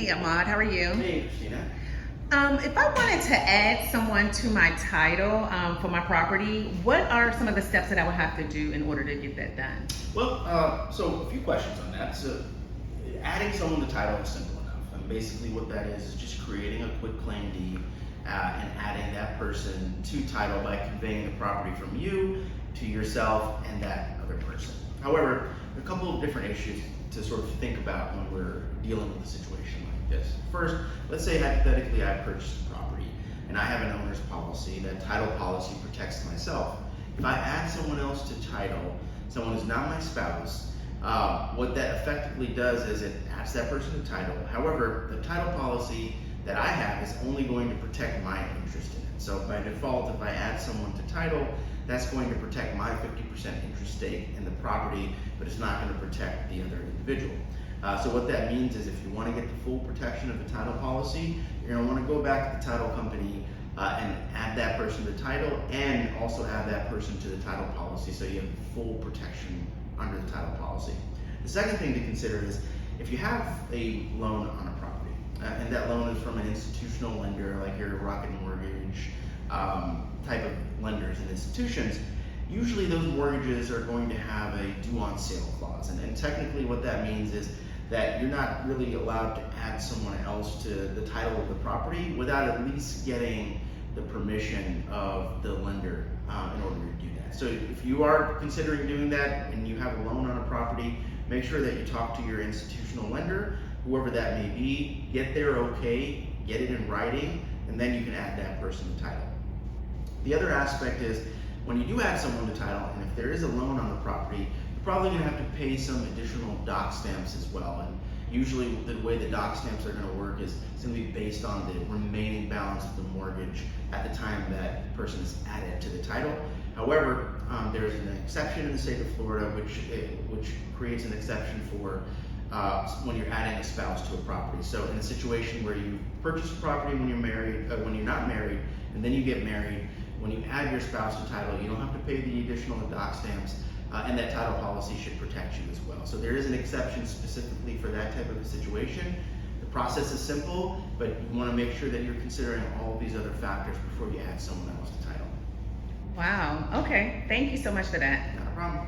Hey, Ahmad, how are you? Hey, Christina. If I wanted to add someone to my title for my property, what are some of the steps that I would have to do in order to get that done? Well, so a few questions on that. So, adding someone to title is simple enough. And basically, what that is just creating a quick claim deed and adding that person to title by conveying the property from you to yourself and that other person. However, a couple of different issues to sort of think about when we're dealing with a situation like this. First, let's say hypothetically I purchased a property and I have an owner's policy. That title policy protects myself. If I add someone else to title, someone who's not my spouse, what that effectively does is it adds that person to title. However, the title policy that I have is only going to protect my interest in it. So by default, if I add someone to title, that's going to protect my 50% interest stake in the property, but it's not going to protect the other individual. So what that means is if you want to get the full protection of the title policy, you're going to want to go back to the title company and add that person to the title and also add that person to the title policy so you have full protection under the title policy. The second thing to consider is if you have a loan on a property and that loan is from an institutional lender like your Rocket Mortgage type of lenders and institutions, usually those mortgages are going to have a due on sale clause. And technically what that means is that you're not really allowed to add someone else to the title of the property without at least getting the permission of the lender in order to do that. So if you are considering doing that and you have a loan on a property, make sure that you talk to your institutional lender, whoever that may be, get their okay, get it in writing, and then you can add that person to title. The other aspect is when you do add someone to title, and if there is a loan on the property, you're probably going to have to pay some additional doc stamps as well. And usually the way the doc stamps are going to work is it's going to be based on the remaining balance of the mortgage at the time that person is added to the title. However, there's an exception in the state of Florida which creates an exception for when you're adding a spouse to a property. So in a situation where you purchase a property when you're married, when you're not married, and then you get married, when you add your spouse to title, you don't have to pay the additional doc stamps, and that title policy should protect you as well. So there is an exception specifically for that type of a situation. The process is simple, but you want to make sure that you're considering all of these other factors before you add someone else to title. Wow, okay. Thank you so much for that. Not a problem.